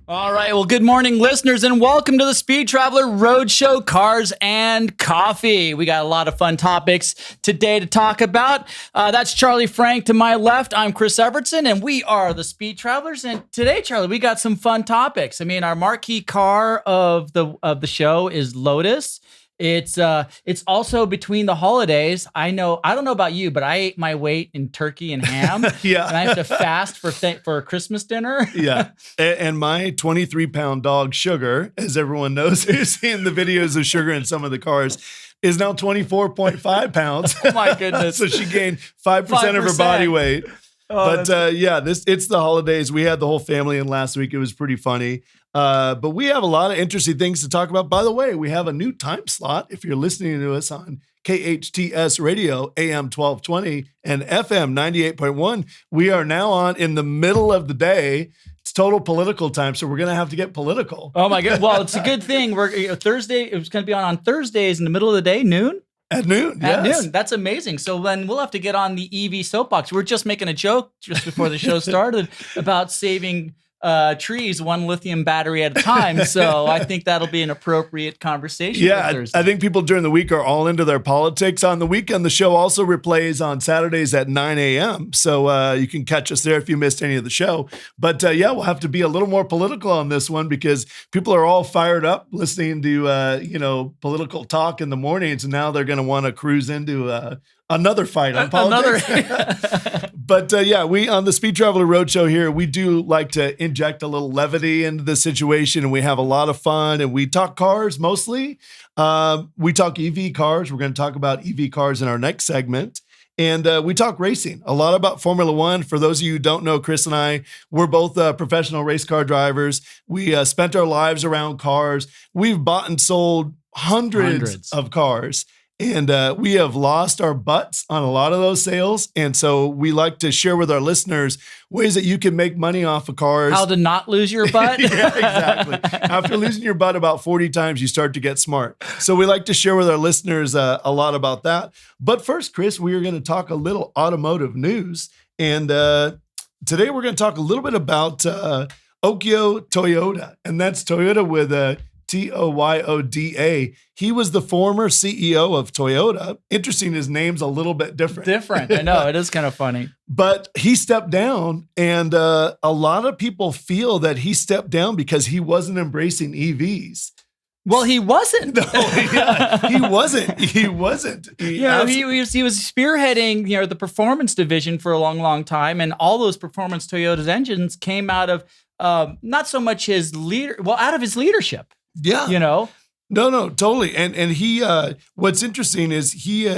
All right. Well, good morning, listeners, and welcome to the Speed Traveler Roadshow Cars and Coffee. We got a lot of fun topics today to talk about. That's Charlie Frank to my left. I'm Chris Evertsen, and we are the Speed Travelers. And today, Charlie, we got some fun topics. I mean, our marquee car of the show is Lotus. It's also between the holidays. I don't know about you, but I ate my weight in turkey and ham. Yeah. And I have to fast for Christmas dinner. Yeah. And my 23-pound dog, Sugar, as everyone knows who's seen the videos of Sugar in some of the cars, is now 24.5 pounds. Oh, my goodness. So she gained 5% of her body weight. Oh, But it's the holidays. We had the whole family in last week. It was pretty funny. But we have a lot of interesting things to talk about. By the way, we have a new time slot. If you're listening to us on KHTS radio, AM 1220 and FM 98.1, we are now on in the middle of the day. It's total political time, so we're going to have to get political. Oh my God. Well, it's a good thing. Thursday, it was going to be on Thursdays in the middle of the day, noon. At noon, At yes. noon. That's amazing. So then we'll have to get on the EV soapbox. We're just making a joke just before the show started about saving trees one lithium battery at a time. So I think that'll be an appropriate conversation. Yeah, for Thursday. I think people during the week are all into their politics. On the weekend, the show also replays on Saturdays at 9 a.m. So you can catch us there if you missed any of the show. But we'll have to be a little more political on this one because people are all fired up listening to political talk in the mornings, and now they're going to want to cruise into another fight on politics. But we on the Speed Traveler Roadshow here, we do like to inject a little levity into the situation, and we have a lot of fun, and we talk cars mostly. We talk EV cars. We're going to talk about EV cars in our next segment. And we talk racing, a lot about Formula One. For those of you who don't know, Chris and I, we're both professional race car drivers. We spent our lives around cars. We've bought and sold hundreds of cars. And we have lost our butts on a lot of those sales. And so we like to share with our listeners ways that you can make money off of cars. How to not lose your butt. Yeah, exactly. After losing your butt about 40 times, you start to get smart. So we like to share with our listeners a lot about that. But first, Chris, we are going to talk a little automotive news. And today we're going to talk a little bit about Okio Toyoda. And that's Toyota with a Toyoda. He was the former CEO of Toyota. Interesting, his name's a little bit different. I know, it is kind of funny. But he stepped down, and a lot of people feel that he stepped down because he wasn't embracing EVs. Well, he wasn't. No, he wasn't. He wasn't. He was spearheading, the performance division for a long, long time, and all those performance Toyota's engines came out of not so much out of his leadership. Yeah. No, totally. And he, what's interesting is he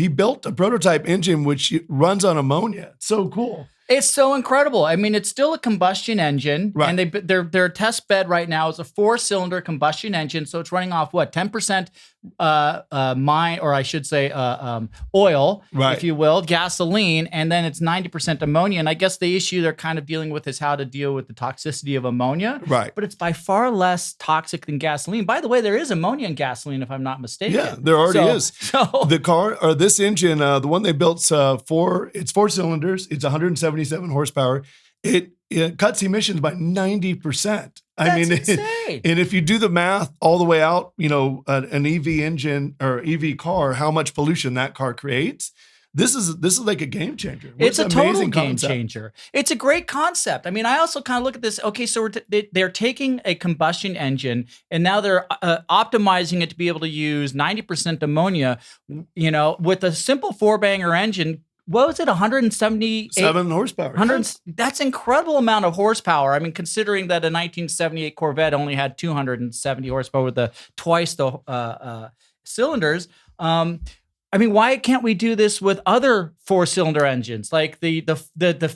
built a prototype engine which runs on ammonia. So cool. It's so incredible. I mean, it's still a combustion engine, right? And their test bed right now is a 4-cylinder combustion engine. So it's running off 10% oil, right, if you will, gasoline, and then it's 90% ammonia. And I guess the issue they're kind of dealing with is how to deal with the toxicity of ammonia. Right. But it's by far less toxic than gasoline. By the way, there is ammonia in gasoline, if I'm not mistaken. Yeah, there already is. So the car or this engine, the one they built, it's 4 cylinders. It's 177 horsepower. It cuts emissions by 90%. That's insane. And if you do the math all the way out, an EV engine or EV car, how much pollution that car creates. This is like a game changer. It's a total game changer. It's a great concept. I mean, I also kind of look at this. Okay, so they're taking a combustion engine and now they're optimizing it to be able to use 90% ammonia. With a simple 4-banger engine. What was it? 177 horsepower. That's incredible amount of horsepower. I mean, considering that a 1978 Corvette only had 270 horsepower with twice the cylinders. I mean, why can't we do this with other 4-cylinder engines, like the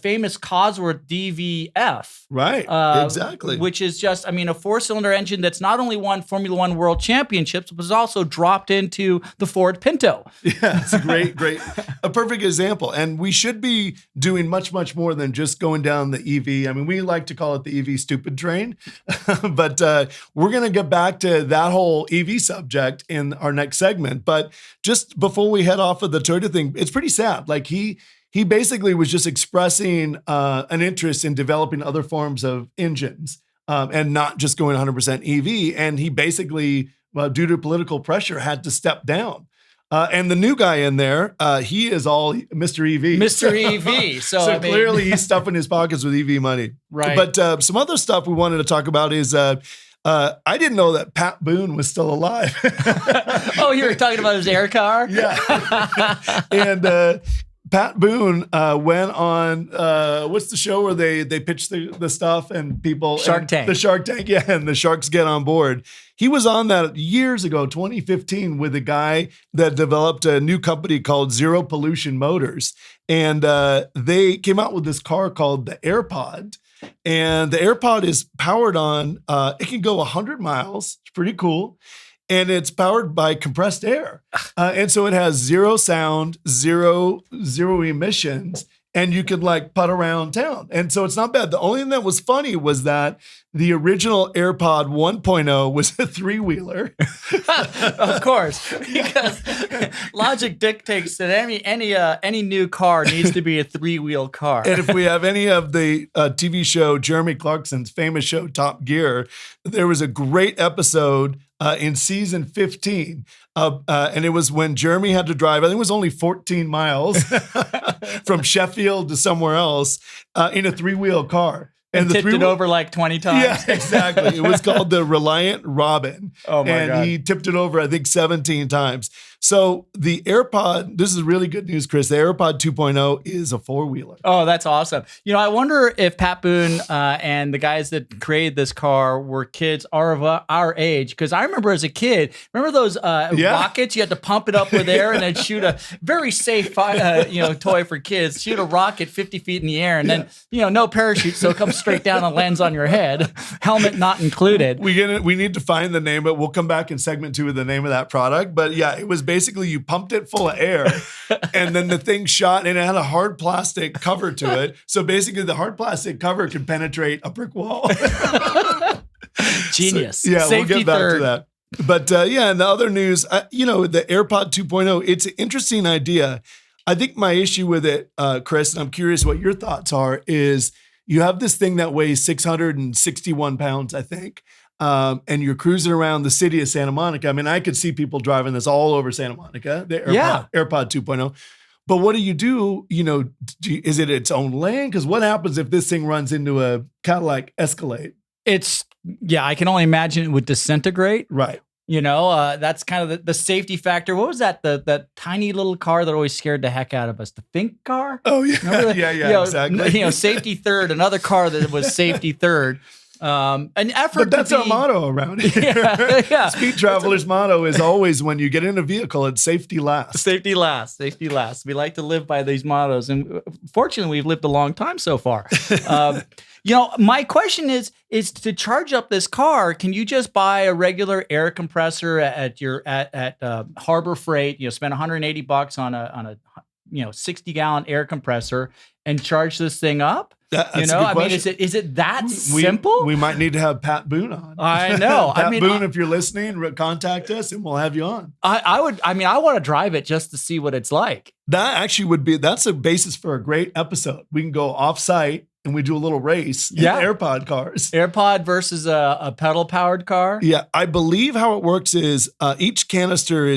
famous Cosworth DVF? Right, exactly. Which is just, a 4-cylinder engine that's not only won Formula One World Championships, but was also dropped into the Ford Pinto. Yeah, it's a a perfect example. And we should be doing much, much more than just going down the EV. I mean, we like to call it the EV stupid train, but we're going to get back to that whole EV subject in our next segment. But just before we head off of the Toyota thing, it's pretty sad. Like he basically was just expressing an interest in developing other forms of engines. and not just going 100% EV. And he basically, due to political pressure, had to step down. And the new guy in there, he is all Mr. EV. Mr. EV. So Clearly he's stuffing his pockets with EV money. Right. But some other stuff we wanted to talk about is I didn't know that Pat Boone was still alive. Oh, you were talking about his air car? Yeah. And Pat Boone went on, what's the show where they pitch the stuff and people... Shark Tank. The Shark Tank, yeah, and the sharks get on board. He was on that years ago, 2015, with a guy that developed a new company called Zero Pollution Motors. And they came out with this car called the AirPod. And the AirPod is powered on, it can go 100 miles. It's pretty cool. And it's powered by compressed air. And so it has zero sound, zero emissions, and you could like putt around town. And so it's not bad. The only thing that was funny was that the original AirPod 1.0 was a 3-wheeler. Of course, because logic dictates that any new car needs to be a 3-wheel car. And if we have any of the TV show, Jeremy Clarkson's famous show, Top Gear, there was a great episode in season 15. And it was when Jeremy had to drive, I think it was only 14 miles from Sheffield to somewhere else in a 3-wheel car. And tipped it over like 20 times. Yeah, exactly. It was called the Reliant Robin. Oh my God. He tipped it over, I think, 17 times. So the AirPod, this is really good news, Chris. The AirPod 2.0 is a 4-wheeler. Oh, that's awesome. You know, I wonder if Pat Boone and the guys that created this car were kids of our age. Because I remember as a kid, remember those rockets? You had to pump it up with air and then shoot a very safe toy for kids. Shoot a rocket 50 feet in the air and then, no parachute. So it comes straight down and lands on your head. Helmet not included. We need to find the name, but we'll come back in segment 2 with the name of that product. But yeah, it was basically you pumped it full of air and then the thing shot and it had a hard plastic cover to it. So basically the hard plastic cover can penetrate a brick wall. Genius. So, yeah, Safety we'll get back third. to that. But in the other news, the AirPod 2.0, it's an interesting idea. I think my issue with it, Chris, and I'm curious what your thoughts are, is you have this thing that weighs 661 pounds, I think. And you're cruising around the city of Santa Monica. I mean, I could see people driving this all over Santa Monica, the AirPod 2.0. But what do you do? Is it its own lane? Because what happens if this thing runs into a Cadillac Escalade? I can only imagine it would disintegrate. Right. That's kind of the safety factor. What was that? That tiny little car that always scared the heck out of us. The Think car? Oh, yeah. Exactly. Safety third, another car that was safety third. An effort. But that's our motto around here. Yeah. Speed Traveler's motto is always when you get in a vehicle, it's safety last. Safety last. Safety last. We like to live by these mottos. And fortunately, we've lived a long time so far. My question is to charge up this car, can you just buy a regular air compressor at Harbor Freight, spend $180 on a 60-gallon air compressor and charge this thing up? That's a good question. Is it that simple? We might need to have Pat Boone on. I know. Pat Boone, if you're listening, contact us and we'll have you on. I want to drive it just to see what it's like. That actually that's a basis for a great episode. We can go off-site and we do a little race in AirPod cars. AirPod versus a pedal-powered car? Yeah, I believe how it works is each canister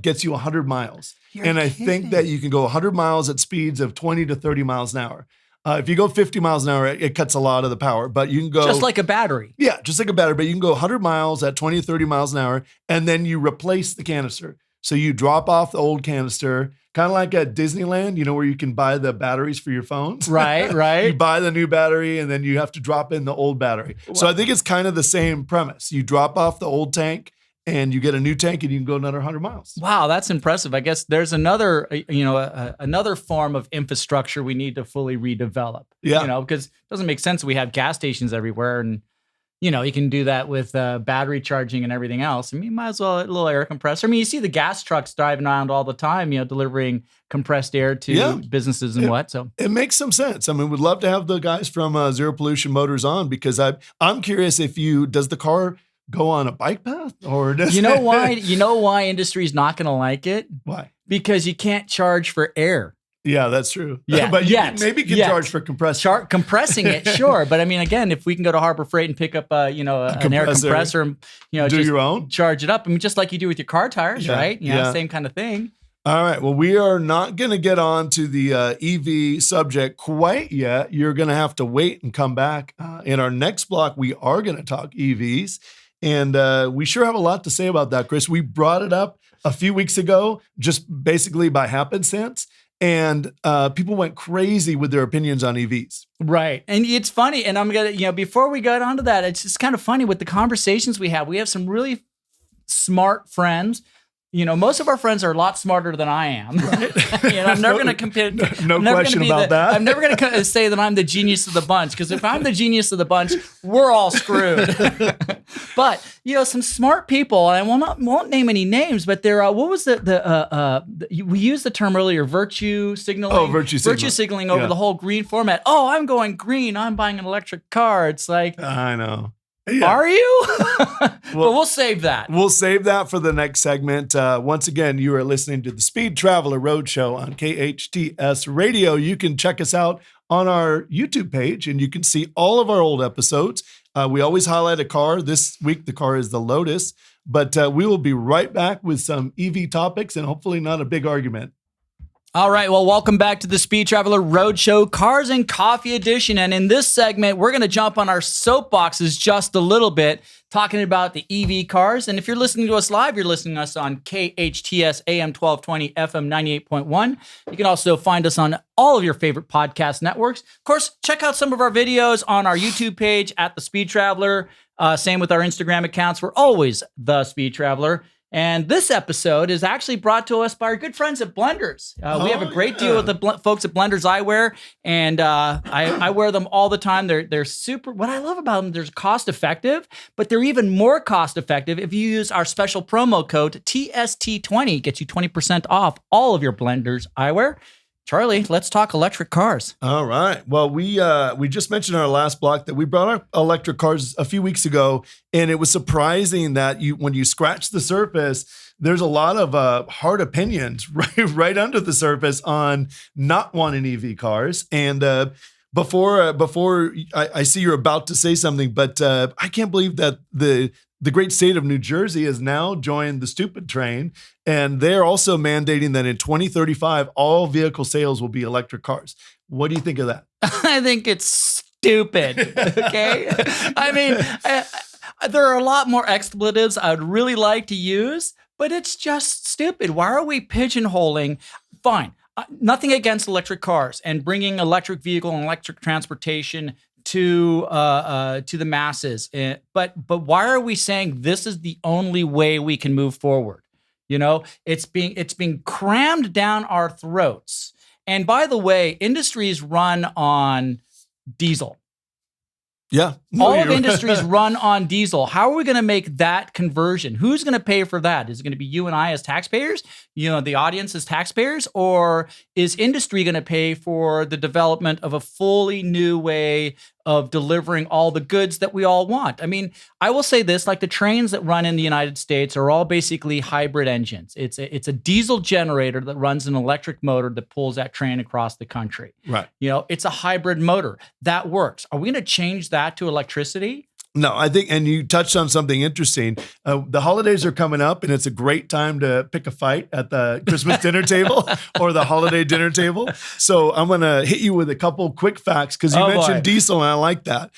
gets you 100 miles. I think that you can go 100 miles at speeds of 20 to 30 miles an hour. If you go 50 miles an hour, it cuts a lot of the power, but you can go... Just like a battery. Yeah, just like a battery, but you can go 100 miles at 20 to 30 miles an hour, and then you replace the canister. So you drop off the old canister, kind of like at Disneyland, where you can buy the batteries for your phones. Right. You buy the new battery, and then you have to drop in the old battery. Wow. So I think it's kind of the same premise. You drop off the old tank, and you get a new tank and you can go another 100 miles. Wow, that's impressive. I guess there's another form of infrastructure we need to fully redevelop. Yeah. Because it doesn't make sense we have gas stations everywhere and, you can do that with battery charging and everything else. I mean, you might as well a little air compressor. I mean, you see the gas trucks driving around all the time, delivering compressed air to businesses and what. So it makes some sense. I mean, we'd love to have the guys from Zero Pollution Motors on because I'm curious does the car go on a bike path or does why industry is not going to like it? Why? Because you can't charge for air. Yeah, that's true. Yeah, But maybe you can charge for compressing. Compressing it, sure. But I mean, again, if we can go to Harbor Freight and pick up, an air compressor, and do just your own, charge it up. I mean, just like you do with your car tires, right? Same kind of thing. All right. Well, we are not going to get on to the EV subject quite yet. You're going to have to wait and come back. In our next block, we are going to talk EVs. And we sure have a lot to say about that, Chris. We brought it up a few weeks ago, just basically by happenstance. And people went crazy with their opinions on EVs. Right. And it's funny. And I'm going to, before we get onto that, it's just kind of funny with the conversations we have. We have some really smart friends. Most of our friends are a lot smarter than I am. Right? I'm never going to compare. No question about that. I'm never going to say that I'm the genius of the bunch, because if I'm the genius of the bunch, we're all screwed. But some smart people, and I won't name any names, but they're what was we used the term earlier, virtue signaling. Oh, virtue signaling over the whole green format. Oh, I'm going green. I'm buying an electric car. It's like, I know. Yeah. Are you? But we'll save that. We'll save that for the next segment. Once again, you are listening to the Speed Traveler Roadshow on KHTS Radio. You can check us out on our YouTube page, and you can see all of our old episodes. We always highlight a car. This week, the car is the Lotus. But we will be right back with some EV topics and hopefully not a big argument. All right, well, welcome back to the Speed Traveler Roadshow Cars and Coffee Edition. And in this segment, we're going to jump on our soapboxes just a little bit, talking about the EV cars. And if you're listening to us live, you're listening to us on KHTS AM 1220 FM 98.1. You can also find us on all of your favorite podcast networks. Of course, check out some of our videos on our YouTube page at The Speed Traveler. Same with our Instagram accounts. We're always The Speed Traveler. And this episode is actually brought to us by our good friends at Blenders. We have a great deal with the folks at Blenders Eyewear, and I wear them all the time. They're super. What I love about them, they're cost effective, but they're even more cost effective if you use our special promo code TST20. Gets you 20% off all of your Blenders Eyewear. Charlie, let's talk electric cars. All right. Well, we just mentioned in our last block that we brought up electric cars a few weeks ago, and it was surprising that when you scratch the surface, there's a lot of hard opinions right under the surface on not wanting EV cars. And before I see you're about to say something, but I can't believe that the great state of New Jersey has now joined the stupid train, and they're also mandating that in 2035, all vehicle sales will be electric cars. What do you think of that? I think it's stupid, okay? I mean, there are a lot more expletives I would really like to use, but it's just stupid. Why are we pigeonholing? Fine. Nothing against electric cars and bringing electric vehicle and electric transportation to the masses, but why are we saying this is the only way we can move forward? It's being crammed down our throats. And by the way, industries run on diesel. Yeah. All of industries run on diesel. How are we going to make that conversion? Who's going to pay for that? Is it going to be you and I as taxpayers? The audience as taxpayers? Or is industry going to pay for the development of a fully new way of delivering all the goods that we all want? I mean, I will say this, like the trains that run in the United States are all basically hybrid engines. It's a diesel generator that runs an electric motor that pulls that train across the country. Right. It's a hybrid motor. That works. Are we going to change that to electricity? No, I think, and you touched on something interesting. The holidays are coming up, and it's a great time to pick a fight at the Christmas dinner table or the holiday dinner table. So I'm going to hit you with a couple quick facts because you mentioned diesel, and I like that.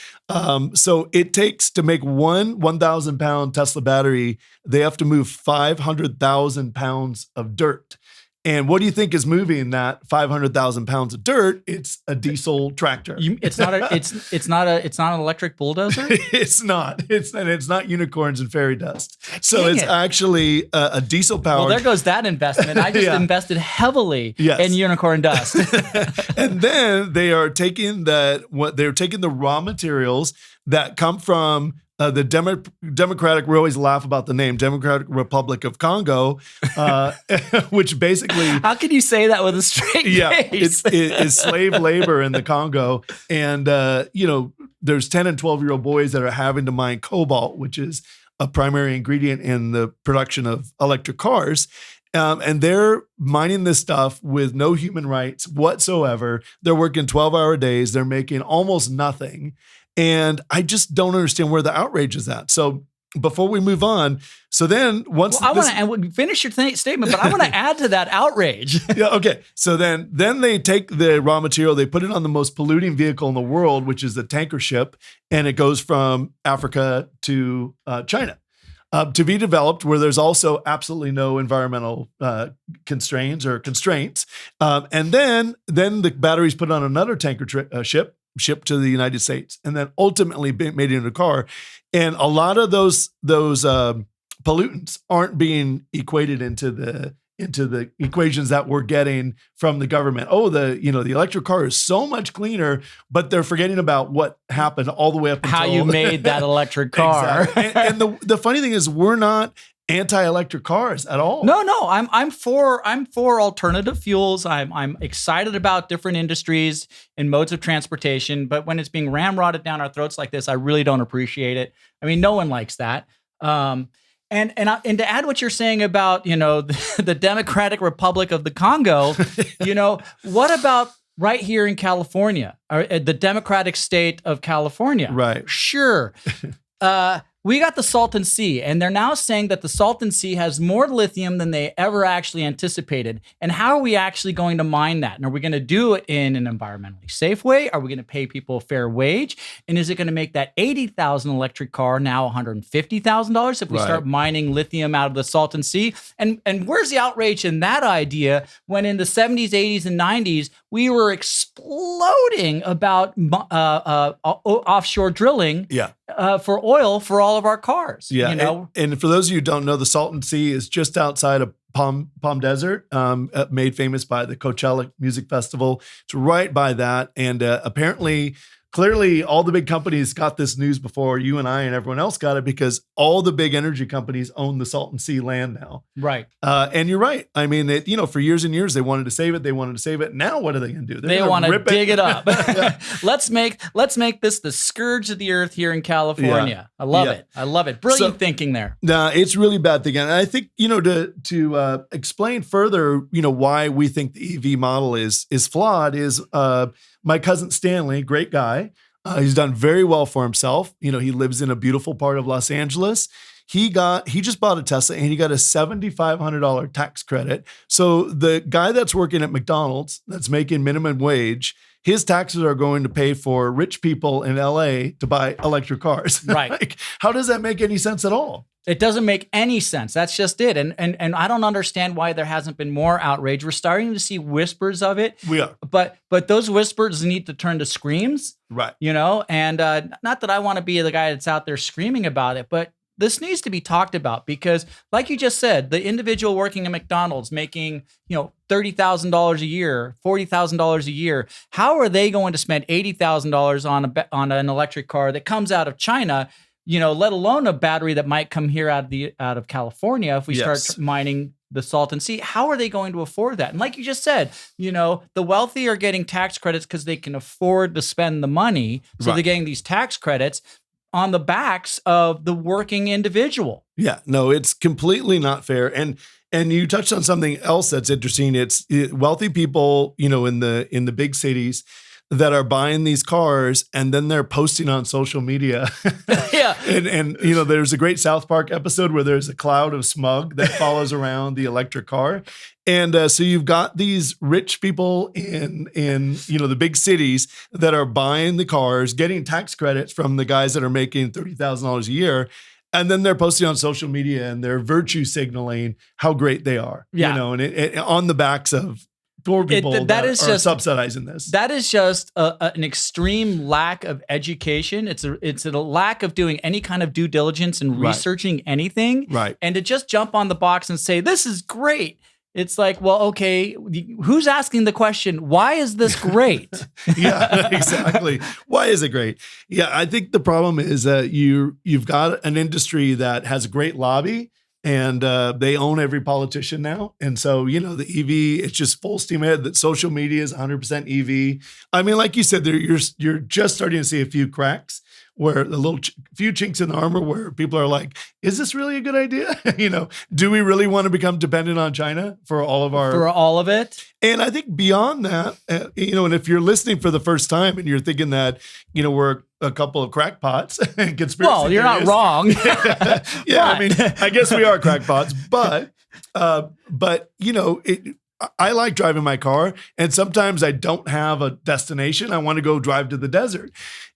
So it takes to make one 1,000-pound Tesla battery, they have to move 500,000 pounds of dirt. And what do you think is moving that 500,000 pounds of dirt? It's a diesel tractor. It's not an electric bulldozer. It's not. It's not unicorns and fairy dust. So it's actually a diesel powered. Well, there goes that investment. I just invested heavily in unicorn dust. And then they are taking the raw materials that come from the Democratic, we always laugh about the name, Democratic Republic of Congo, which basically... How can you say that with a straight face? It's slave labor in the Congo. And, there's 10 and 12-year-old boys that are having to mine cobalt, which is a primary ingredient in the production of electric cars. And they're mining this stuff with no human rights whatsoever. They're working 12-hour days. They're making almost nothing. And I just don't understand where the outrage is at. So before we move on, so then once I want to finish your statement, but I want to add to that outrage. Yeah, okay. So then they take the raw material, they put it on the most polluting vehicle in the world, which is the tanker ship, and it goes from Africa to China. To be developed, where there's also absolutely no environmental constraints. And then the batteries put on another tanker ship, shipped to the United States, and then ultimately made into a car. And a lot of those pollutants aren't being equated into the equations that we're getting from the government. Oh, the electric car is so much cleaner, but they're forgetting about what happened all the way up until how you made that electric car. Exactly. And the funny thing is, we're not anti-electric cars at all. No, I'm for alternative fuels. I'm excited about different industries and modes of transportation, but when it's being ramrodded down our throats like this, I really don't appreciate it. I mean, no one likes that. And to add what you're saying about, the Democratic Republic of the Congo, what about right here in California, or the Democratic state of California? Right. Sure. We got the Salton Sea, and they're now saying that the Salton Sea has more lithium than they ever actually anticipated. And how are we actually going to mine that? And are we going to do it in an environmentally safe way? Are we going to pay people a fair wage? And is it going to make that $80,000 electric car now $150,000 if we start mining lithium out of the Salton Sea? And where's the outrage in that idea when in the 70s, 80s, and 90s, we were exploding about offshore drilling for oil for all of our cars? Yeah. And for those of you who don't know, the Salton Sea is just outside of Palm Desert, made famous by the Coachella Music Festival. It's right by that. And clearly, all the big companies got this news before you and I and everyone else got it, because all the big energy companies own the Salton Sea land now. Right. And you're right. I mean, for years and years, they wanted to save it. Now, what are they going to do? They want to dig it up. Let's make this the scourge of the earth here in California. Yeah. I love it. Brilliant thinking there. Nah, it's really bad thinking. And I think, to explain further, why we think the EV model is flawed is, my cousin Stanley, great guy. He's done very well for himself. He lives in a beautiful part of Los Angeles. He just bought a Tesla and he got a $7,500 tax credit. So the guy that's working at McDonald's that's making minimum wage, his taxes are going to pay for rich people in LA to buy electric cars. Right. How does that make any sense at all? It doesn't make any sense. That's just it. And I don't understand why there hasn't been more outrage. We're starting to see whispers of it. We are. But those whispers need to turn to screams. Right. And not that I want to be the guy that's out there screaming about it, but this needs to be talked about, because like you just said, the individual working at McDonald's making, $30,000 a year, $40,000 a year, how are they going to spend $80,000 on an electric car that comes out of China? Let alone a battery that might come here out of California if we start mining the Salton Sea. How are they going to afford that? And like you just said, the wealthy are getting tax credits because they can afford to spend the money. So they're getting these tax credits on the backs of the working individual. Yeah, no, it's completely not fair. And you touched on something else that's interesting. It's wealthy people, in the big cities that are buying these cars, and then they're posting on social media. Yeah. And there's a great South Park episode where there's a cloud of smog that follows around the electric car. And so you've got these rich people in the big cities that are buying the cars, getting tax credits from the guys that are making $30,000 a year. And then they're posting on social media and they're virtue signaling how great they are, and on the backs of poor people that are subsidizing this. That is just an extreme lack of education. It's a lack of doing any kind of due diligence and researching anything. Right. And to just jump on the box and say, this is great. It's like, well, okay, who's asking the question, why is this great? Yeah, exactly. Why is it great? Yeah, I think the problem is that you've got an industry that has a great lobby, and they own every politician now. And so, the EV, it's just full steam ahead. That social media is 100% EV. I mean, like you said, you're just starting to see a few cracks where the little few chinks in the armor where people are like, is this really a good idea? Do we really want to become dependent on China for all of it? And I think beyond that, and if you're listening for the first time and you're thinking that, we're a couple of crackpots and conspiracy Well, you're not wrong. Yeah, I mean, I guess we are crackpots, but I like driving my car, and sometimes I don't have a destination. I want to go drive to the desert.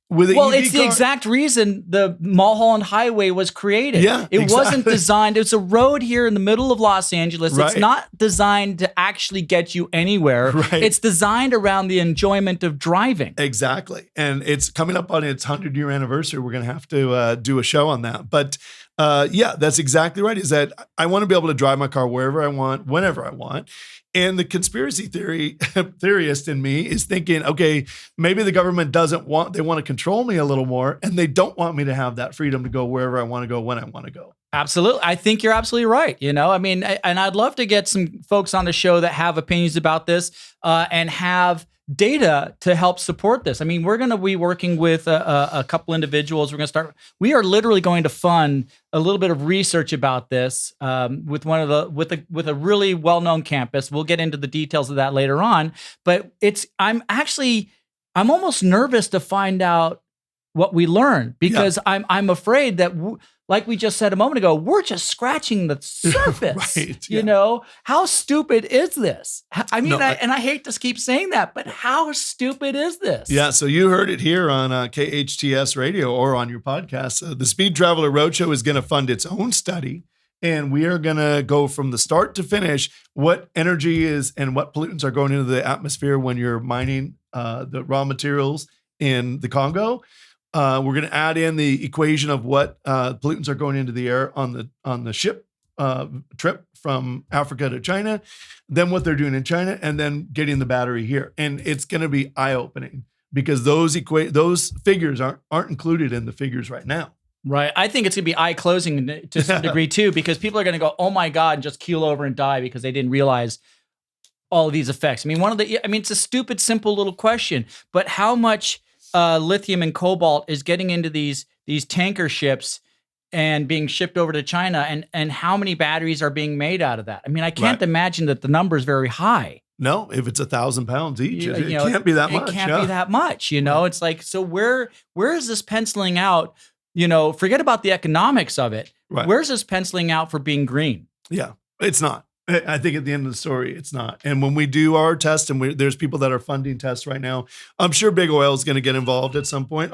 It's the exact reason the Mulholland Highway was created. Yeah, it wasn't designed. It's a road here in the middle of Los Angeles. Right. It's not designed to actually get you anywhere. Right. It's designed around the enjoyment of driving. Exactly. And it's coming up on its 100-year anniversary. We're going to have to do a show on that. But that's exactly right. Is that I want to be able to drive my car wherever I want, whenever I want. And the conspiracy theorist in me is thinking, okay, maybe the government they want to control me a little more, and they don't want me to have that freedom to go wherever I want to go, when I want to go. Absolutely. I think you're absolutely right. And I'd love to get some folks on the show that have opinions about this and have data to help support this. I mean, we're going to be working with a couple individuals. We are literally going to fund a little bit of research about this with a really well-known campus. We'll get into the details of that later on, but I'm almost nervous to find out what we learn, because I'm afraid that like we just said a moment ago, we're just scratching the surface. Right, How stupid is this? I mean, I hate to keep saying that, but how stupid is this? Yeah, so you heard it here on KHTS radio or on your podcast. The Speed Traveler Roadshow is going to fund its own study, and we are going to go from the start to finish what energy is and what pollutants are going into the atmosphere when you're mining the raw materials in the Congo. We're going to add in the equation of what pollutants are going into the air on the ship trip from Africa to China, then what they're doing in China, and then getting the battery here. And it's going to be eye-opening because those figures aren't included in the figures right now. Right. I think it's going to be eye-closing to some degree too, because people are going to go, oh my God, and just keel over and die because they didn't realize all of these effects. I mean, it's a stupid, simple little question, but how much lithium and cobalt is getting into these tanker ships and being shipped over to China, and how many batteries are being made out of that? I mean, I can't imagine that the number is very high. No, if it's 1,000 pounds each, it can't be that much. It can't be that much, It's like, so where is this penciling out? Forget about the economics of it. Right. Where's this penciling out for being green? Yeah, it's not. I think at the end of the story, it's not. And when we do our test, and there's people that are funding tests right now, I'm sure Big Oil is going to get involved at some point.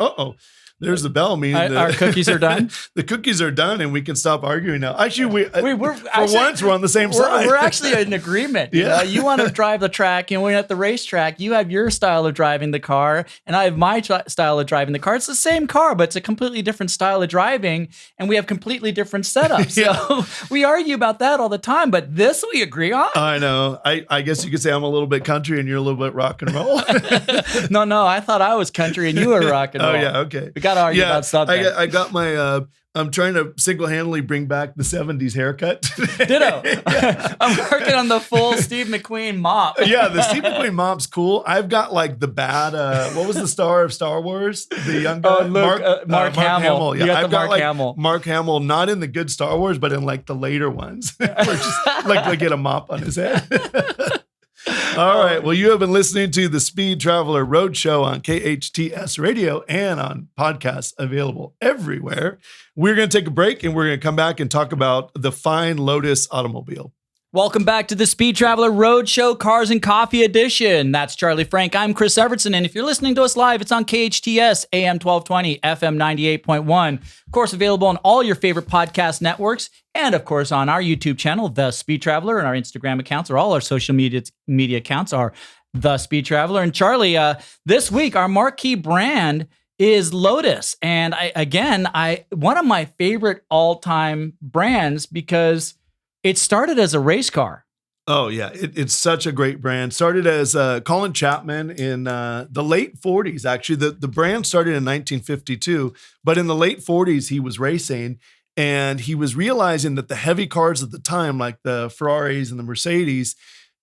There's the bell. Meaning our cookies are done. The cookies are done, and we can stop arguing now. Actually, we're on the same side. We're actually in agreement. You want to drive the track, and we're at the racetrack. You have your style of driving the car, and I have my style of driving the car. It's the same car, but it's a completely different style of driving, and we have completely different setups. So we argue about that all the time, but this we agree on. I know. I guess you could say I'm a little bit country, and you're a little bit rock and roll. No, I thought I was country, and you were rock and roll. Oh yeah, okay. We got to argue about something. I got my, I'm trying to single-handedly bring back the 70s haircut. Ditto. I'm working on the full Steve McQueen mop. Yeah, the Steve McQueen mop's cool. I've got like the bad, what was the star of Star Wars? The young guy? Mark Hamill. Yeah, I've got Hamill. Mark Hamill, not in the good Star Wars, but in like the later ones. Where just like get a mop on his head. All right. Well, you have been listening to the Speed Traveler Roadshow on KHTS Radio and on podcasts available everywhere. We're going to take a break, and we're going to come back and talk about the fine Lotus automobile. Welcome back to the Speed Traveler Roadshow Cars and Coffee Edition. That's Charlie Frank. I'm Chris Evertsen, and if you're listening to us live, it's on KHTS, AM 1220, FM 98.1. Of course, available on all your favorite podcast networks, and of course on our YouTube channel, The Speed Traveler, and our Instagram accounts, or all our social media accounts are The Speed Traveler. And Charlie, this week, our marquee brand is Lotus. And one of my favorite all-time brands, because it started as a race car. Oh, yeah. It's such a great brand. Started as Colin Chapman in the late 40s, actually. The brand started in 1952, but in the late 40s, he was racing, and he was realizing that the heavy cars at the time, like the Ferraris and the Mercedes,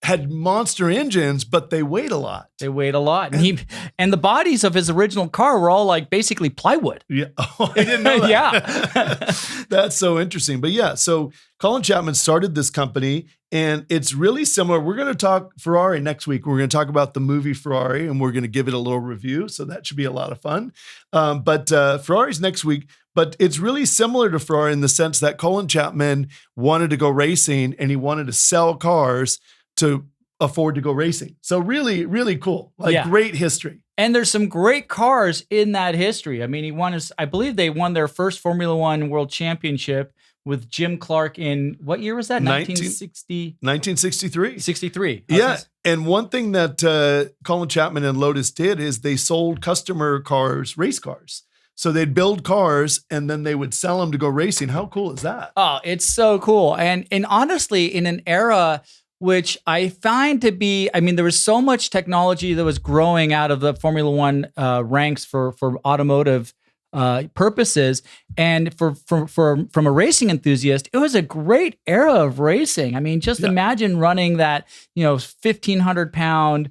had monster engines, but they weighed a lot. They weighed a lot. And the bodies of his original car were all like basically plywood. Yeah. Oh, I didn't know that. Yeah. That's so interesting. But yeah, so Colin Chapman started this company, and it's really similar. We're going to talk Ferrari next week. We're going to talk about the movie Ferrari, and we're going to give it a little review. So that should be a lot of fun. But Ferrari's next week. But it's really similar to Ferrari in the sense that Colin Chapman wanted to go racing, and he wanted to sell cars to afford to go racing. So really, really cool. Great history. And there's some great cars in that history. I mean, I believe they won their first Formula One World Championship with Jim Clark in, what year was that? 1963. 63. Yeah. And one thing that Colin Chapman and Lotus did is they sold customer cars, race cars. So they'd build cars and then they would sell them to go racing. How cool is that? Oh, it's so cool. And honestly, in an era which I find to be, I mean, there was so much technology that was growing out of the Formula One ranks for automotive purposes, and from a racing enthusiast, it was a great era of racing. I mean, just imagine running that 1,500-pound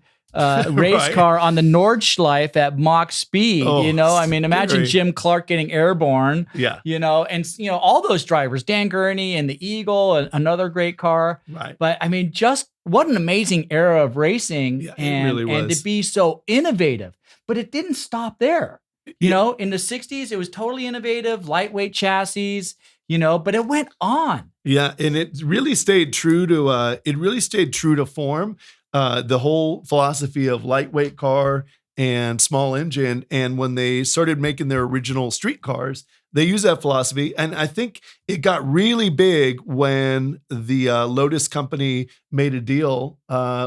race car on the Nordschleife at Mach speed. I mean, imagine Jim Clark getting airborne. Yeah. And all those drivers, Dan Gurney and the Eagle, another great car. Right. But I mean, just what an amazing era of racing. Yeah, it really was. And to be so innovative. But it didn't stop there. In the 60s, it was totally innovative, lightweight chassis, but it went on. Yeah, and it really stayed true to form. The whole philosophy of lightweight car and small engine. And when they started making their original street cars, they used that philosophy. And I think it got really big when the Lotus company made a deal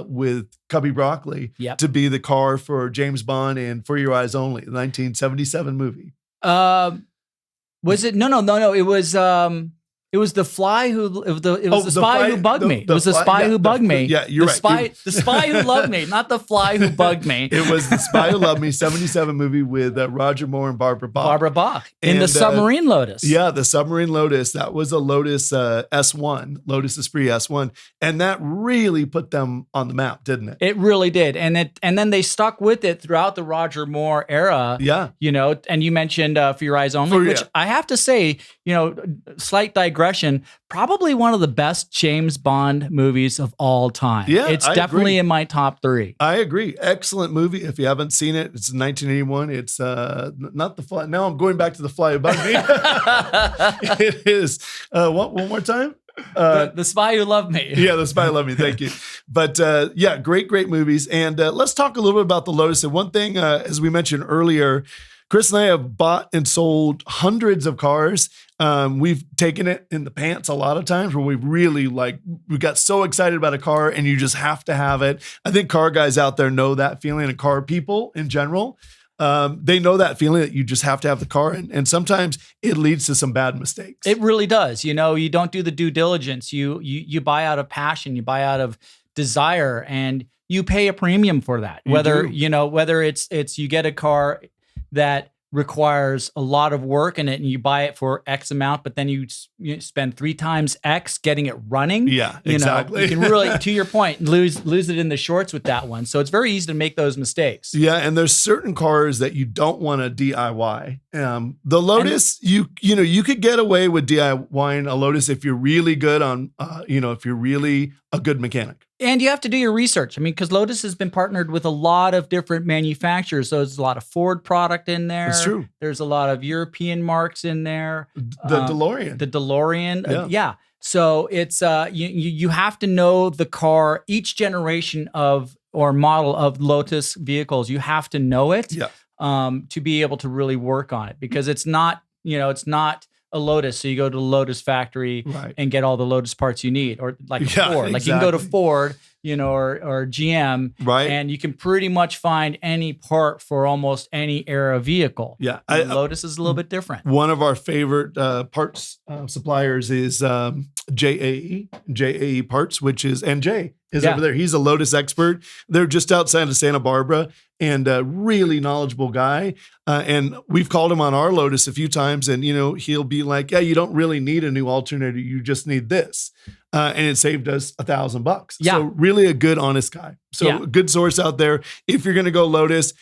with Cubby Broccoli to be the car for James Bond and For Your Eyes Only, the 1977 movie. Was it? No. It was the spy who bugged me. It was the spy who bugged me. Yeah, you're right. The spy who loved me, not the fly who bugged me. It was the Spy Who Loved Me, 77 movie with Roger Moore and Barbara Bach. In the submarine Lotus. Yeah, the submarine Lotus. That was a Lotus S1, Lotus Esprit S1, and that really put them on the map, didn't it? It really did, and then they stuck with it throughout the Roger Moore era. Yeah, and you mentioned For Your Eyes Only, which I have to say, slight digression. Probably one of the best James Bond movies of all time. Yeah, it's definitely in my top 3. I agree. Excellent movie. If you haven't seen it, it's 1981. It's not the fly. Now I'm going back to the Fly Above Me. It is. One more time. The Spy Who Loved Me. Yeah, The Spy Who Loved Me. Thank you. But great movies. And let's talk a little bit about the Lotus. And one thing, as we mentioned earlier, Chris and I have bought and sold hundreds of cars. We've taken it in the pants a lot of times where we've really we got so excited about a car and you just have to have it. I think car guys out there know that feeling, and car people in general. They know that feeling that you just have to have the car. And sometimes it leads to some bad mistakes. It really does. You don't do the due diligence. You buy out of passion, you buy out of desire, and you pay a premium for that. Whether it's you get a car that requires a lot of work in it and you buy it for X amount, but then you spend 3 times X getting it running. Yeah, exactly. You can really, to your point, lose it in the shorts with that one. So it's very easy to make those mistakes. Yeah, and there's certain cars that you don't want to DIY. The Lotus, you could get away with DIYing a Lotus if you're really good on, if you're really a good mechanic. And you have to do your research. I mean, because Lotus has been partnered with a lot of different manufacturers. So there's a lot of Ford product in there. That's true. There's a lot of European marques in there. The DeLorean. The DeLorean. Yeah. So it's you have to know the car, each generation of or model of Lotus vehicles. You have to know it to be able to really work on it, because it's not a Lotus, so you go to the Lotus factory and get all the Lotus parts you need, or like Ford. Like you can go to Ford, or GM, and you can pretty much find any part for almost any era vehicle. Yeah, Lotus is a little bit different. One of our favorite parts suppliers is JAE Parts, which is, and Jay, is Yeah. over there. He's a Lotus expert. They're just outside of Santa Barbara, and a really knowledgeable guy. And we've called him on our Lotus a few times, and he'll be like, "Yeah, you don't really need a new alternator. You just need this." And it saved us $1,000. Yeah. So really a good, honest guy. So Yeah. a good source out there. If you're going to go Lotus,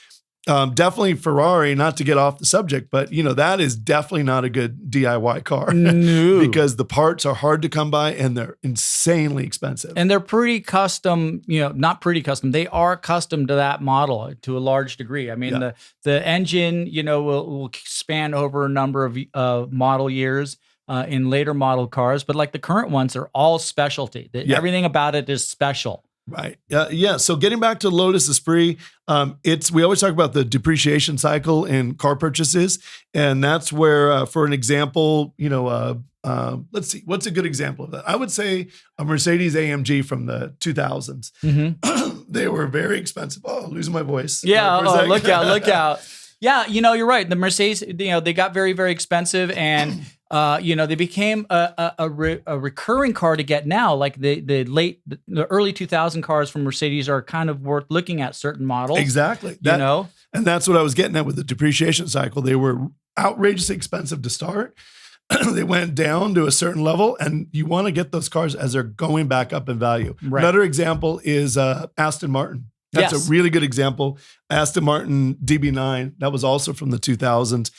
definitely Ferrari, not to get off the subject, but that is definitely not a good DIY car No. because the parts are hard to come by and they're insanely expensive. And they're pretty custom, not pretty custom. They are custom to that model to a large degree. I mean, the engine, will span over a number of model years in later model cars, but like the current ones are all specialty. Everything about it is special. Right. Yeah. So getting back to Lotus Esprit, we always talk about the depreciation cycle in car purchases, and that's where, for an example, let's see, what's a good example of that? I would say a Mercedes AMG from the 2000s. Mm-hmm. They were very expensive. Oh, losing my voice. Yeah. Look out. Yeah. You're right. The Mercedes, they got very, very expensive, and they became a recurring car to get now. Like the early 2000 cars from Mercedes are kind of worth looking at certain models. Exactly. And that's what I was getting at with the depreciation cycle. They were outrageously expensive to start. They went down to a certain level, and you want to get those cars as they're going back up in value. Right. Another example is Aston Martin. That's a really good example. Aston Martin DB9, that was also from the 2000s,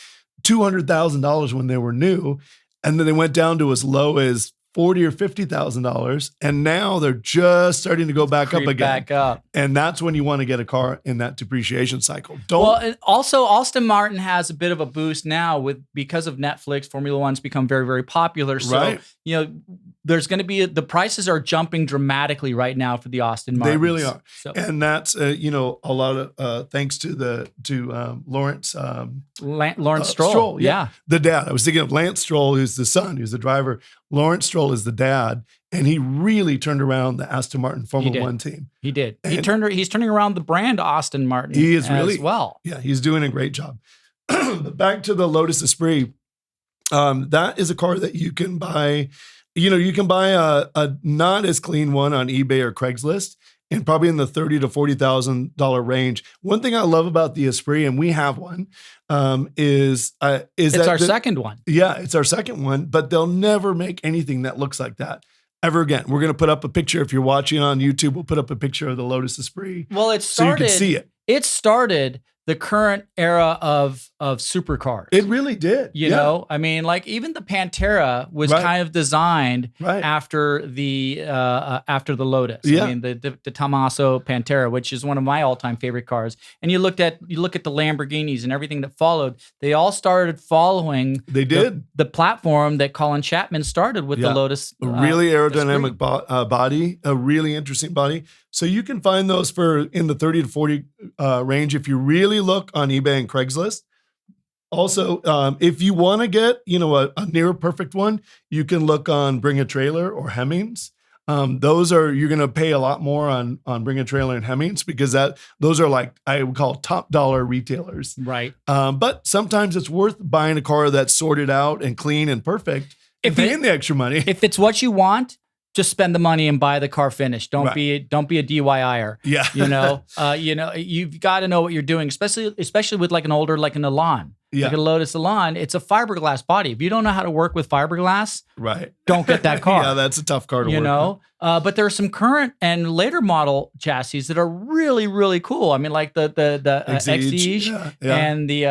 $200,000 when they were new. And then they went down to as low as $40,000 or $50,000. And now they're just starting to go back up again. Back up. And that's when you want to get a car in that depreciation cycle. And also Aston Martin has a bit of a boost now because of Netflix. Formula One's become very, very popular. So, right. There's going to be the prices are jumping dramatically right now for the Aston Martins. They really are. So. And that's, a lot of thanks to Lawrence. Lawrence Stroll. Yeah. The dad. I was thinking of Lance Stroll, who's the son, who's the driver. Lawrence Stroll is the dad. And he really turned around the Aston Martin Formula One team. He did. He's turning around the brand Aston Martin. He is really as well. Yeah, he's doing a great job. But back to the Lotus Esprit. That is a car that you can buy. You can buy a not as clean one on eBay or Craigslist, and probably in the $30,000 to $40,000 range. One thing I love about the Esprit, and we have one, is it's our second one. Yeah, it's our second one, but they'll never make anything that looks like that ever again. We're going to put up a picture. If you're watching on YouTube, we'll put up a picture of the Lotus Esprit. Well, so you can see it. It started the current era of supercars. It really did. You know, I mean, like even the Pantera was kind of designed after the Lotus. Yeah. I mean, the Tommaso Pantera, which is one of my all-time favorite cars. And you look at the Lamborghinis and everything that followed. They all started following. They did the platform that Colin Chapman started with the Lotus. A really aerodynamic body, a really interesting body. So you can find those for in the 30 to 40 range if you really look on eBay and Craigslist. Also, if you want to get a near perfect one, you can look on Bring a Trailer or Hemmings. You're going to pay a lot more on Bring a Trailer and Hemmings because those are like I would call top dollar retailers. Right. But sometimes it's worth buying a car that's sorted out and clean and perfect and paying the extra money. If it's what you want, just spend the money and buy the car finished. Don't be a DIYer. Yeah. You've got to know what you're doing, especially with like an older, like an Elan. Yeah. Like a Lotus Elan, it's a fiberglass body. If you don't know how to work with fiberglass, don't get that car. Yeah, that's a tough car to work with. But there are some current and later model chassis that are really, really cool. I mean, like the Exige and the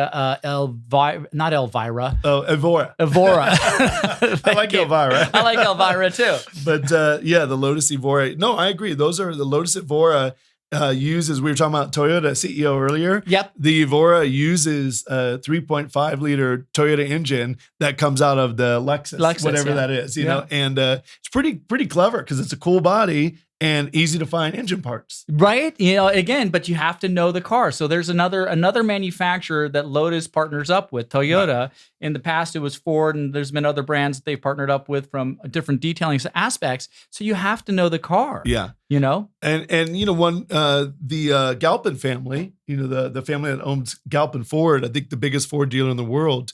not Elvira. Oh, Evora. I like Elvira. I like Elvira too. But the Lotus Evora. No, I agree. Those are the Lotus Evora. Uses, we were talking about Toyota CEO earlier. Yep. The Evora uses a 3.5 liter Toyota engine that comes out of the Lexus whatever that is, you know, and it's pretty clever because it's a cool body and easy to find engine parts. Right. Again, but you have to know the car. So there's another manufacturer that Lotus partners up with, Toyota. Right. In the past, it was Ford, and there's been other brands that they've partnered up with from different detailing aspects. So you have to know the car. Yeah. And the Galpin family, the family that owns Galpin Ford, I think the biggest Ford dealer in the world,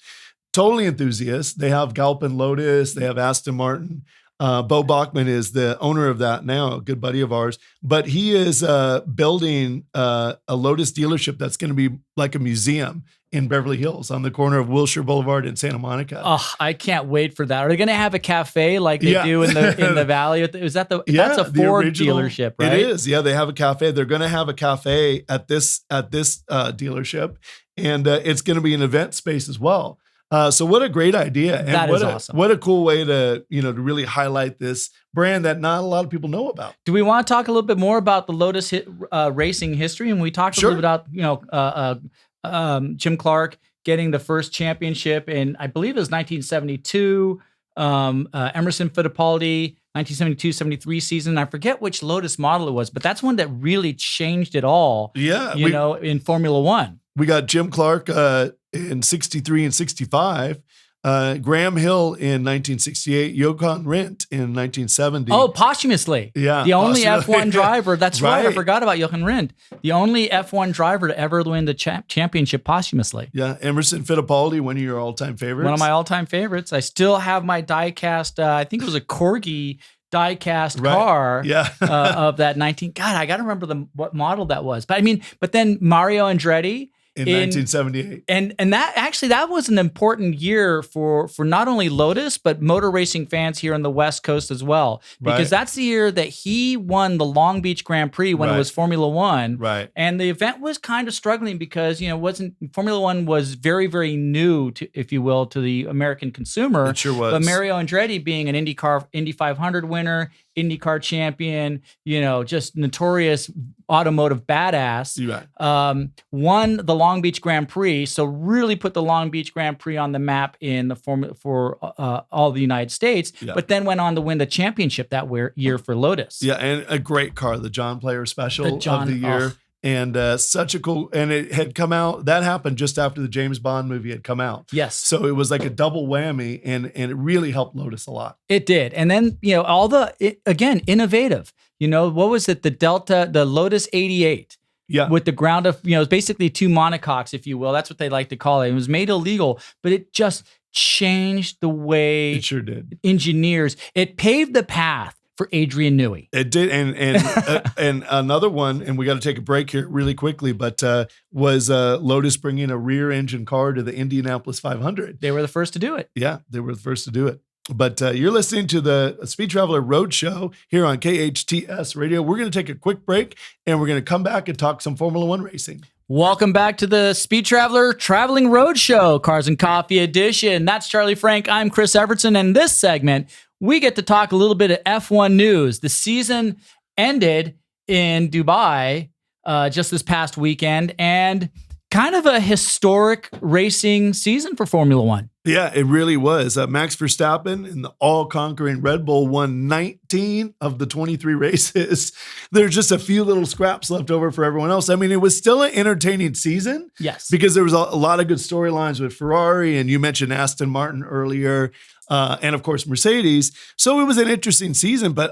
totally enthusiasts. They have Galpin Lotus, they have Aston Martin. Bo Bachman is the owner of that now, a good buddy of ours. But he is building a Lotus dealership that's going to be like a museum in Beverly Hills on the corner of Wilshire Boulevard and Santa Monica. Oh, I can't wait for that. Are they going to have a cafe like they do in the Valley? Is that that's a Ford dealership, right? It is. Yeah, they have a cafe. They're going to have a cafe at this dealership, and it's going to be an event space as well. So what a great idea. And that is awesome. What a cool way to really highlight this brand that not a lot of people know about. Do we want to talk a little bit more about the Lotus racing history? And we talked a little bit about, Jim Clark getting the first championship in, I believe it was 1972, Emerson Fittipaldi, 1972-73 season. I forget which Lotus model it was, but that's one that really changed it all. Yeah. In Formula One. We got Jim Clark in 63 and 65, Graham Hill in 1968, Jochen Rindt in 1970. Oh, posthumously. Yeah. The only F1 driver. That's right. I forgot about Jochen Rindt. The only F1 driver to ever win the championship posthumously. Yeah. Emerson Fittipaldi, one of your all-time favorites. One of my all-time favorites. I still have my die-cast, I think it was a Corgi die-cast car of that 19. God, I got to remember what model that was. But then Mario Andretti, in 1978. And that was an important year for not only Lotus, but motor racing fans here on the West Coast as well. Because that's the year that he won the Long Beach Grand Prix when it was Formula One. Right. And the event was kind of struggling because, Formula One was very, very new to, if you will, to the American consumer. It sure was. But Mario Andretti being an Indy 500 winner, IndyCar champion, just notorious automotive badass, won the Long Beach Grand Prix. So really put the Long Beach Grand Prix on the map in the for all the United States, but then went on to win the championship that year for Lotus. Yeah, and a great car, the John Player Special of the year. And such a cool, and it had come out, that happened just after the James Bond movie had come out. Yes. So it was like a double whammy, and it really helped Lotus a lot. It did. And then, again, innovative. What was it? The Lotus 88. Yeah. With the ground of, it's basically two monocoques, if you will. That's what they like to call it. It was made illegal, but it just changed the way it sure did. Engineers. It paved the path for Adrian Newey. It did, and another one, and we got to take a break here really quickly, but was Lotus bringing a rear engine car to the Indianapolis 500. They were the first to do it. Yeah, they were the first to do it. But you're listening to the Speed Traveler Road Show here on KHTS Radio. We're going to take a quick break, and we're going to come back and talk some Formula One racing. Welcome back to the Speed Traveler Traveling Road Show, Cars and Coffee Edition. That's Charlie Frank. I'm Chris Evertsen. And this segment, we get to talk a little bit of F1 news. The season ended in Dubai just this past weekend, and kind of a historic racing season for Formula One. Yeah, it really was. Max Verstappen in the all-conquering Red Bull won 19 of the 23 races. There's just a few little scraps left over for everyone else. It was still an entertaining season. Yes. Because there was a lot of good storylines with Ferrari, and you mentioned Aston Martin earlier, and of course Mercedes. So it was an interesting season, but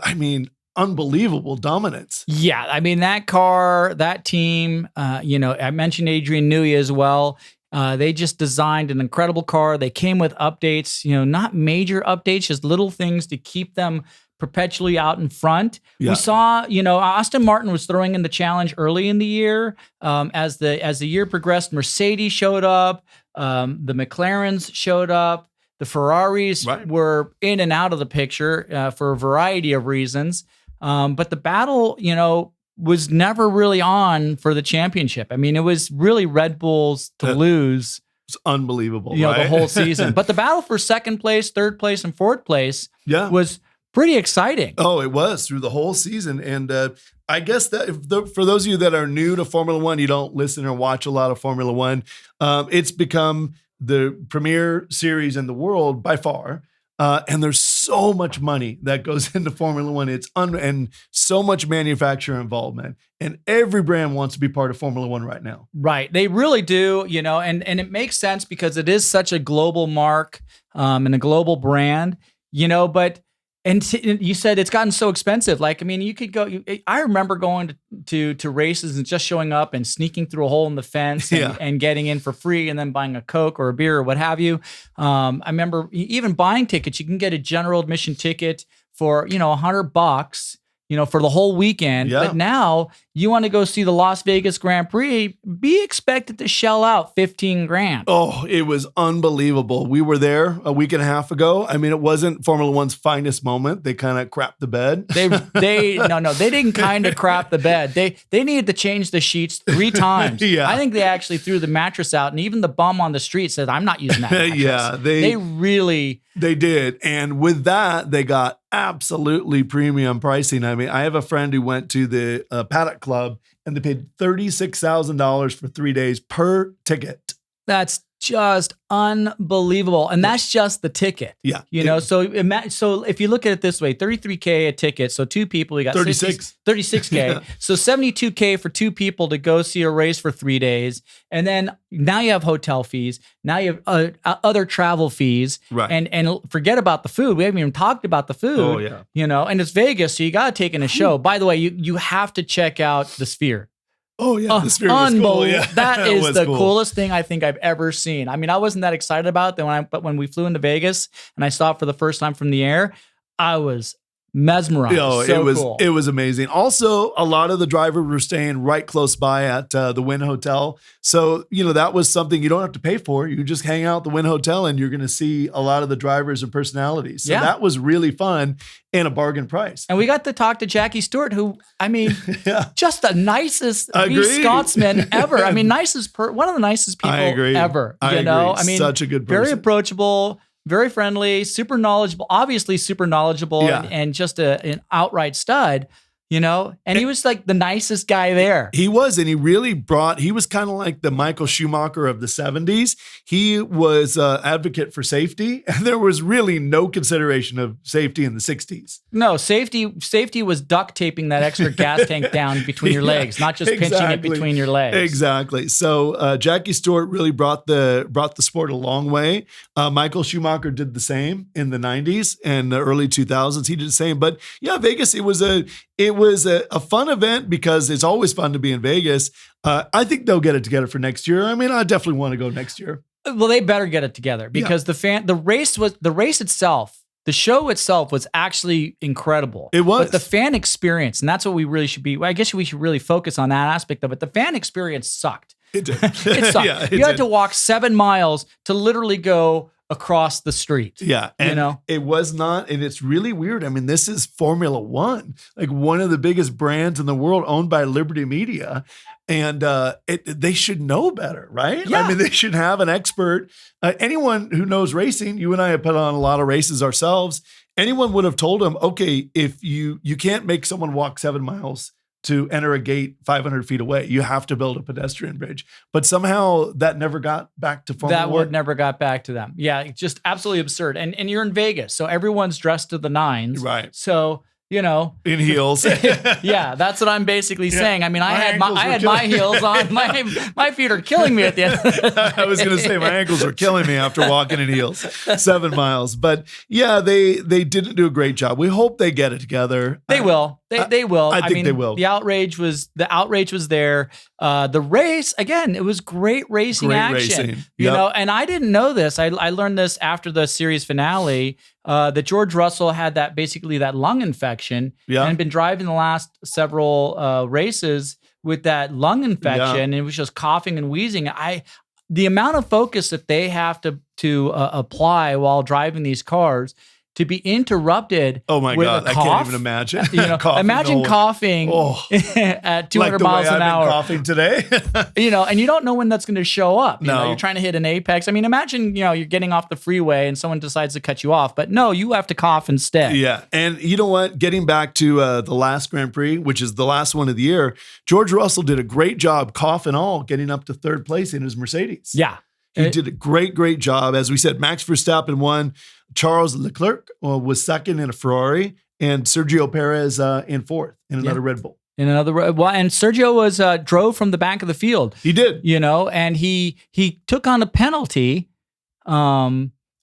unbelievable dominance. Yeah, that car, that team, I mentioned Adrian Newey as well. They just designed an incredible car. They came with updates, not major updates, just little things to keep them perpetually out in front. Yeah. We saw, Aston Martin was throwing in the challenge early in the year. As the year progressed, Mercedes showed up, the McLarens showed up, the Ferraris were in and out of the picture for a variety of reasons. But the battle, was never really on for the championship. It was really Red Bull's to lose. It's unbelievable, the whole season. But the battle for second place, third place, and fourth place was pretty exciting. Oh, it was through the whole season. And I guess that for those of you that are new to Formula One, you don't listen or watch a lot of Formula One, it's become the premier series in the world by far. And there's so much money that goes into Formula One. And so much manufacturer involvement. And every brand wants to be part of Formula One right now. Right. They really do, and it makes sense because it is such a global marque and a global brand, but And you said it's gotten so expensive. Like, I mean, you could go. I remember going to races and just showing up and sneaking through a hole in the fence and getting in for free, and then buying a Coke or a beer or what have you. I remember even buying tickets. You can get a general admission ticket for $100. For the whole weekend. Yeah. But now you want to go see the Las Vegas Grand Prix, be expected to shell out $15,000. Oh, it was unbelievable. We were there a week and a half ago. I mean, it wasn't Formula One's finest moment. They kind of crapped the bed. They didn't kind of crap the bed. They needed to change the sheets 3 times. Yeah. I think they actually threw the mattress out, and even the bum on the street said, "I'm not using that mattress." Yeah, they did. And with that, they got absolutely premium pricing. I mean, I have a friend who went to the Paddock Club, and they paid $36,000 for 3 days per ticket. That's just unbelievable. And that's just the ticket. Yeah. So if you look at it this way, $33K a ticket. So 2 people, you got 36K. Yeah. So $72K for 2 people to go see a race for 3 days. And then now you have hotel fees. Now you have other travel fees. Right. And forget about the food. We haven't even talked about the food. Oh, yeah. And it's Vegas, so you got to take in a show. By the way, you have to check out the Sphere. Oh, yeah. The Sphere was cool. Yeah. That is the coolest thing I think I've ever seen. I mean, I wasn't that excited about it but when we flew into Vegas and I saw it for the first time from the air, I was mesmerized. It was amazing. Also, a lot of the drivers were staying right close by at the Wynn Hotel. So, that was something you don't have to pay for. You just hang out at the Wynn Hotel and you're going to see a lot of the drivers and personalities. So that was really fun and a bargain price. And we got to talk to Jackie Stewart, who, I mean, just the nicest Scotsman ever. I mean, one of the nicest people ever. I agree. I mean, such a good person. Very approachable, very friendly, super knowledgeable, obviously super knowledgeable, and just an outright stud, and he was like the nicest guy there. He was, and he was kind of like the Michael Schumacher of the 70s. He was an advocate for safety, and there was really no consideration of safety in the 60s. No, safety was duct taping that extra gas tank down between your legs, not just pinching it between your legs. Exactly. So Jackie Stewart really brought the sport a long way. Michael Schumacher did the same in the 90s and the early 2000s. He did the same. But yeah, Vegas, it was a fun event because it's always fun to be in Vegas. I think they'll get it together for next year. I mean, I definitely want to go next year. Well, they better get it together because the race itself, the show itself was actually incredible. It was. But the fan experience, and that's what we really should be. I guess we should really focus on that aspect of it. The fan experience sucked. It did. It sucked. Yeah, you had to walk 7 miles to literally go across the street. Yeah. And it was not, and it's really weird. I mean, this is Formula One, like one of the biggest brands in the world owned by Liberty Media. And they should know better, right? Yeah. I mean, they should have an expert. Anyone who knows racing, you and I have put on a lot of races ourselves. Anyone would have told them, okay, if you can't make someone walk 7 miles to enter a gate 500 feet away. You have to build a pedestrian bridge. But somehow that never got back to Formula One. That word never got back to them. Yeah, just absolutely absurd. And you're in Vegas, so everyone's dressed to the nines. Right. So, in heels. Yeah, that's what I'm basically saying. I mean, I had my heels on. My feet are killing me at the end. I was going to say my ankles were killing me after walking in heels 7 miles. But yeah, they didn't do a great job. We hope they get it together. They will. They will. I think they will. The outrage was there. The race, again, it was great racing action. And I didn't know this. I learned this after the series finale. That George Russell had that lung infection and had been driving the last several races with that lung infection and it was just coughing and wheezing. The amount of focus that they have to apply while driving these cars to be interrupted. Oh my God, I can't even imagine. Imagine coughing at 200 miles an hour. Coughing today. And you don't know when that's going to show up. You're trying to hit an apex. I mean, imagine, you're getting off the freeway and someone decides to cut you off, but no, you have to cough instead. Yeah. And you know what? Getting back to the last Grand Prix, which is the last one of the year, George Russell did a great job, cough and all, getting up to third place in his Mercedes. Yeah. He did a great job. As we said, Max Verstappen won. Charles Leclerc was second in a Ferrari, and Sergio Perez in fourth in another Red Bull. And Sergio was drove from the back of the field. He did, and he took on a penalty.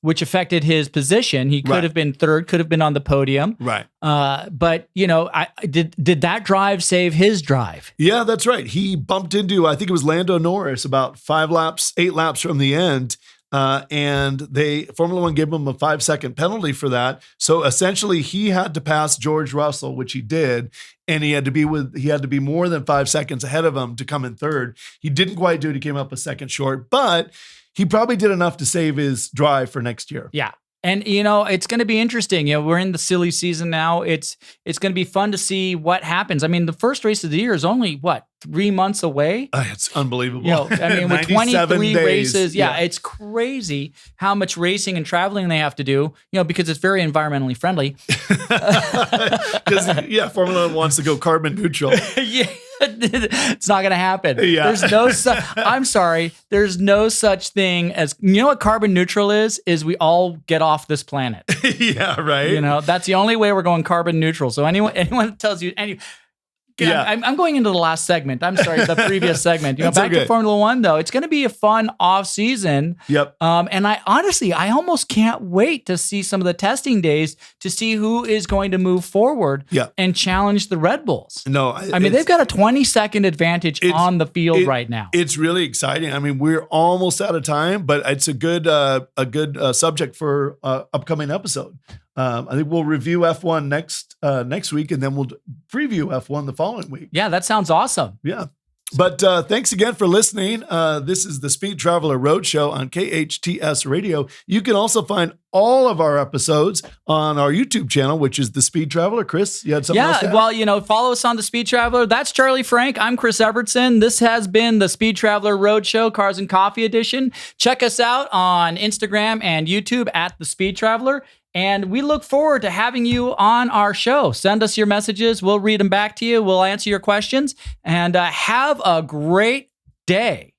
which affected his position. He could have been third, could have been on the podium. Right. But did that drive save his drive? Yeah, that's right. He bumped into, I think it was Lando Norris about 8 laps from the end. And Formula One gave him a 5-second penalty for that. So essentially he had to pass George Russell, which he did. And he had to be more than 5 seconds ahead of him to come in third. He didn't quite do it. He came up a second short, but he probably did enough to save his drive for next year. Yeah. And, it's going to be interesting. We're in the silly season now. It's going to be fun to see what happens. I mean, the first race of the year is only, 3 months away? It's unbelievable. With 23 days. Races, it's crazy how much racing and traveling they have to do, because it's very environmentally friendly. Because, Formula One wants to go carbon neutral. Yeah. It's not going to happen. Yeah. I'm sorry. There's no such thing as, what carbon neutral is we all get off this planet. Yeah, right. That's the only way we're going carbon neutral. So anyone that tells you, I'm going into the last segment. I'm sorry, the previous segment. Back to Formula One, though. It's going to be a fun off season. Yep. And I almost can't wait to see some of the testing days to see who is going to move forward and challenge the Red Bulls. No, they've got a 20-second advantage on the field right now. It's really exciting. I mean, we're almost out of time, but it's a good subject for upcoming episode. I think we'll review F1 next week, and then we'll preview F1 the following week. Yeah, that sounds awesome. Yeah. But thanks again for listening. This is the Speed Traveler Roadshow on KHTS Radio. You can also find all of our episodes on our YouTube channel, which is the Speed Traveler. Chris, you had something else to add? Well, follow us on the Speed Traveler. That's Charlie Frank. I'm Chris Evertsen. This has been the Speed Traveler Roadshow Cars and Coffee Edition. Check us out on Instagram and YouTube at the Speed Traveler. And we look forward to having you on our show. Send us your messages. We'll read them back to you. We'll answer your questions. And have a great day.